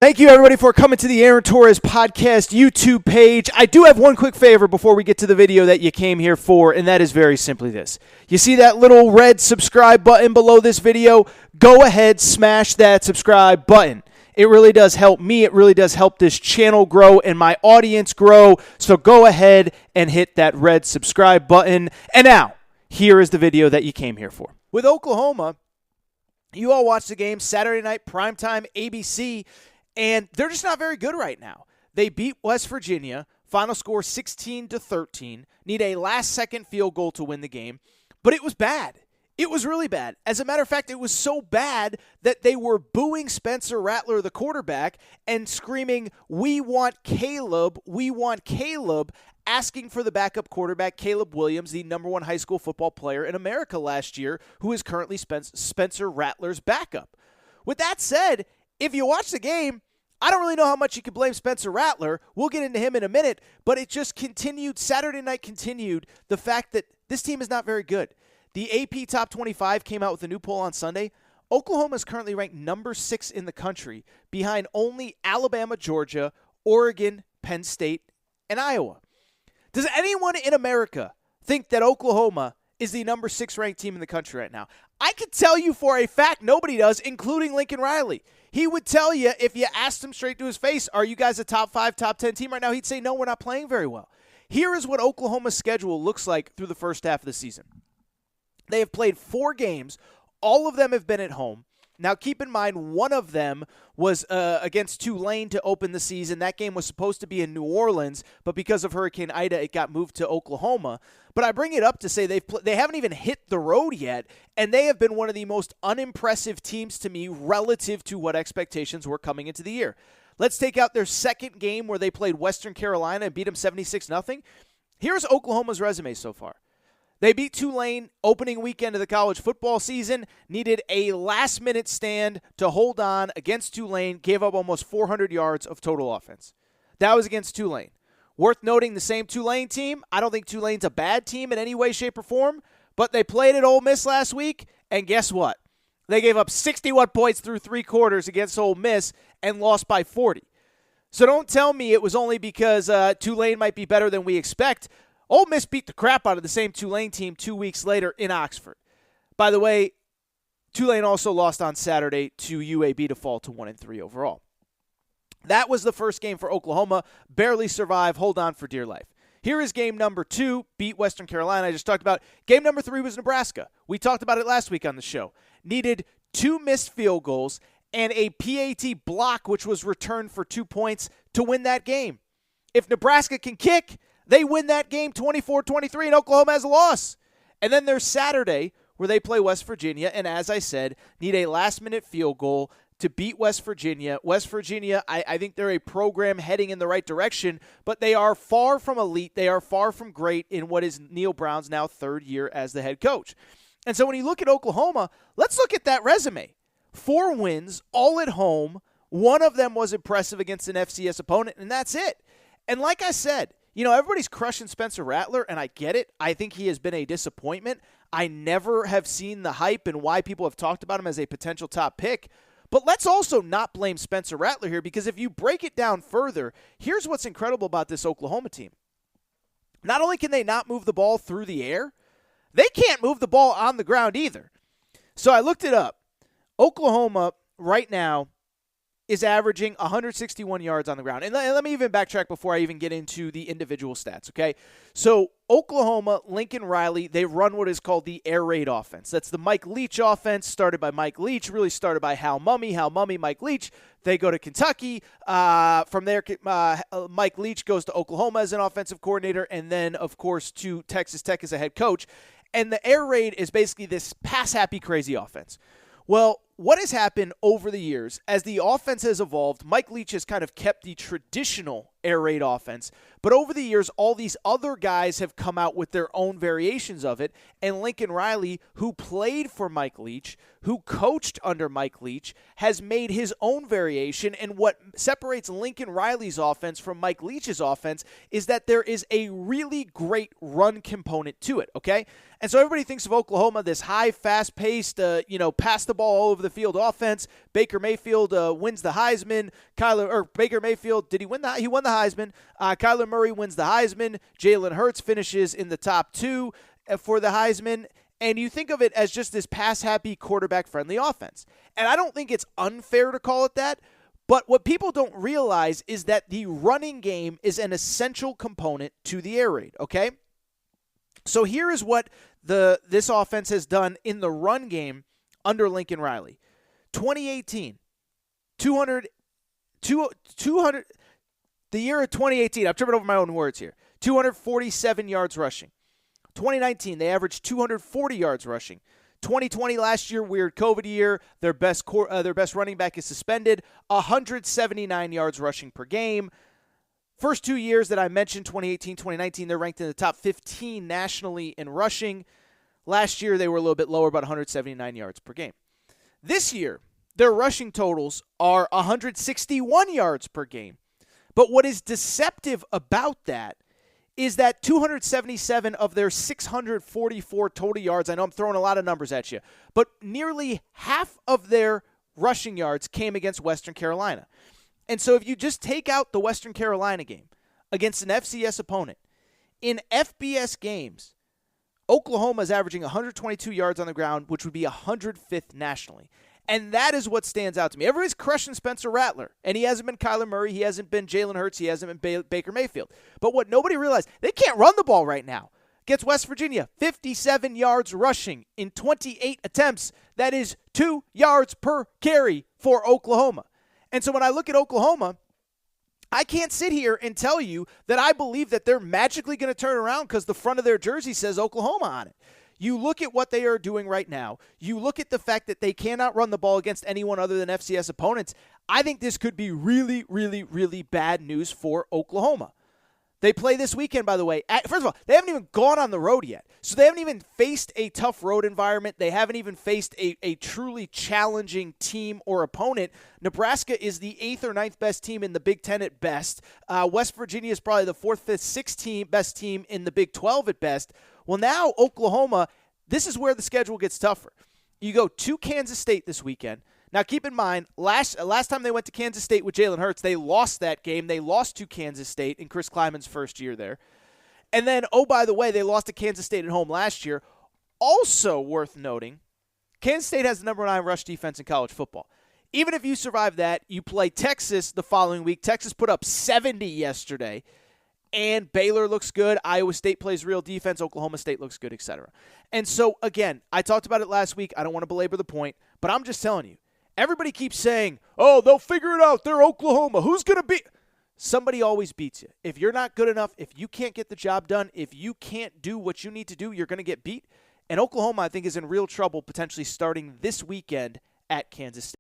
Thank you, everybody, for coming to the Aaron Torres Podcast YouTube page. I do have one quick favor before we get to the video that you came here for, and that is very simply this. You see that little red subscribe button below this video? Go ahead, smash that subscribe button. It really does help me. It really does help this channel grow and my audience grow. So go ahead and hit that red subscribe button. And now, here is the video that you came here for. With Oklahoma, you all watched the game Saturday night, primetime, ABC, and they're just not very good right now. They beat West Virginia, final score 16-13, need a last-second field goal to win the game, but it was bad. It was really bad. As a matter of fact, it was so bad that they were booing Spencer Rattler, the quarterback, and screaming, "We want Caleb, we want Caleb," asking for the backup quarterback, Caleb Williams, the #1 high school football player in America last year, who is currently Spencer Rattler's backup. With that said, if you watch the game, I don't really know how much you can blame Spencer Rattler. We'll get into him in a minute, but it just continued, Saturday night continued, the fact that this team is not very good. The AP Top 25 came out with a new poll on Sunday. Oklahoma is currently ranked number 6 in the country, behind only Alabama, Georgia, Oregon, Penn State, and Iowa. Does anyone in America think that Oklahoma is the number 6 ranked team in the country right now? I could tell you for a fact nobody does, including Lincoln Riley. He would tell you, if you asked him straight to his face, are you guys a top 5, top 10 team right now? He'd say, no, we're not playing very well. Here is what Oklahoma's schedule looks like through the first half of the season. They have played 4 games. All of them have been at home. Now, keep in mind, one of them was against Tulane to open the season. That game was supposed to be in New Orleans, but because of Hurricane Ida, it got moved to Oklahoma. But I bring it up to say they haven't even hit the road yet, and they have been one of the most unimpressive teams to me relative to what expectations were coming into the year. Let's take out their second game where they played Western Carolina and beat them 76-0. Here's Oklahoma's resume so far. They beat Tulane opening weekend of the college football season, needed a last-minute stand to hold on against Tulane, gave up almost 400 yards of total offense. That was against Tulane. Worth noting, the same Tulane team, I don't think Tulane's a bad team in any way, shape, or form, but they played at Ole Miss last week, and guess what? They gave up 61 points through 3 quarters against Ole Miss and lost by 40. So don't tell me it was only because Tulane might be better than we expect. Ole Miss beat the crap out of the same Tulane team 2 weeks later in Oxford. By the way, Tulane also lost on Saturday to UAB to fall to 1-3 overall. That was the first game for Oklahoma. Barely survive. Hold on for dear life. Here is game number 2. Beat Western Carolina. I just talked about. Game number 3 was Nebraska. We talked about it last week on the show. Needed 2 missed field goals and a PAT block, which was returned for 2 points to win that game. If Nebraska can kick, they win that game 24-23, and Oklahoma has a loss. And then there's Saturday, where they play West Virginia, and as I said, need a last-minute field goal to beat West Virginia. West Virginia, I think they're a program heading in the right direction, but they are far from elite. They are far from great in what is Neil Brown's now 3rd year as the head coach. And so when you look at Oklahoma, let's look at that resume. 4 wins, all at home. One of them was impressive against an FCS opponent, and that's it. And like I said, you know, everybody's crushing Spencer Rattler, and I get it. I think he has been a disappointment. I never have seen the hype and why people have talked about him as a potential top pick. But let's also not blame Spencer Rattler here, because if you break it down further, here's what's incredible about this Oklahoma team. Not only can they not move the ball through the air, they can't move the ball on the ground either. So I looked it up. Oklahoma right now is averaging 161 yards on the ground. And let me even backtrack before I even get into the individual stats, okay? So Oklahoma, Lincoln Riley, they run what is called the air raid offense. That's the Mike Leach offense, started by Mike Leach, really started by Hal Mumme, Mike Leach. They go to Kentucky. From there, Mike Leach goes to Oklahoma as an offensive coordinator, and then, of course, to Texas Tech as a head coach. And the air raid is basically this pass-happy, crazy offense. Well, what has happened over the years, as the offense has evolved, Mike Leach has kind of kept the traditional air raid offense, but over the years, all these other guys have come out with their own variations of it, and Lincoln Riley, who played for Mike Leach, who coached under Mike Leach, has made his own variation, and what separates Lincoln Riley's offense from Mike Leach's offense is that there is a really great run component to it, okay? And so everybody thinks of Oklahoma, this high, fast-paced, pass the ball all over the the field offense. Baker Mayfield wins the Heisman. Baker Mayfield, did he win that? He won the Heisman. Kyler Murray wins the Heisman. Jalen Hurts finishes in the top 2 for the Heisman. And you think of it as just this pass-happy, quarterback-friendly offense. And I don't think it's unfair to call it that. But what people don't realize is that the running game is an essential component to the air raid, okay? So here is what this offense has done in the run game under Lincoln Riley. 2018, 200, the year of 2018, I'm tripping over my own words here, 247 yards rushing. 2019, they averaged 240 yards rushing. 2020, last year, weird COVID year, their best running back is suspended, 179 yards rushing per game. First 2 years that I mentioned, 2018, 2019, they're ranked in the top 15 nationally in rushing. Last year, they were a little bit lower, about 179 yards per game. This year, their rushing totals are 161 yards per game. But what is deceptive about that is that 277 of their 644 total yards, I know I'm throwing a lot of numbers at you, but nearly half of their rushing yards came against Western Carolina. And so if you just take out the Western Carolina game against an FCS opponent, in FBS games, Oklahoma is averaging 122 yards on the ground, which would be 105th nationally. And that is what stands out to me. Everybody's crushing Spencer Rattler, and he hasn't been Kyler Murray, he hasn't been Jalen Hurts, he hasn't been Baker Mayfield. But what nobody realized, they can't run the ball right now. Against West Virginia, 57 yards rushing in 28 attempts. That is 2 yards per carry for Oklahoma. And so when I look at Oklahoma, I can't sit here and tell you that I believe that they're magically going to turn around because the front of their jersey says Oklahoma on it. You look at what they are doing right now. You look at the fact that they cannot run the ball against anyone other than FCS opponents. I think this could be really, really, really bad news for Oklahoma. They play this weekend, by the way. First of all, they haven't even gone on the road yet. So they haven't even faced a tough road environment. They haven't even faced a truly challenging team or opponent. Nebraska is the 8th or 9th best team in the Big Ten at best. West Virginia is probably the 4th, 5th, 6th best team in the Big 12 at best. Well, now Oklahoma, this is where the schedule gets tougher. You go to Kansas State this weekend. Now, keep in mind, last time they went to Kansas State with Jalen Hurts, they lost that game. They lost to Kansas State in Chris Kleiman's first year there. And then, oh, by the way, they lost to Kansas State at home last year. Also worth noting, Kansas State has the number 9 rush defense in college football. Even if you survive that, you play Texas the following week. Texas put up 70 yesterday. And Baylor looks good. Iowa State plays real defense. Oklahoma State looks good, etc. And so, again, I talked about it last week. I don't want to belabor the point, but I'm just telling you. Everybody keeps saying, oh, they'll figure it out. They're Oklahoma. Who's going to beat? Somebody always beats you. If you're not good enough, if you can't get the job done, if you can't do what you need to do, you're going to get beat. And Oklahoma, I think, is in real trouble potentially starting this weekend at Kansas State.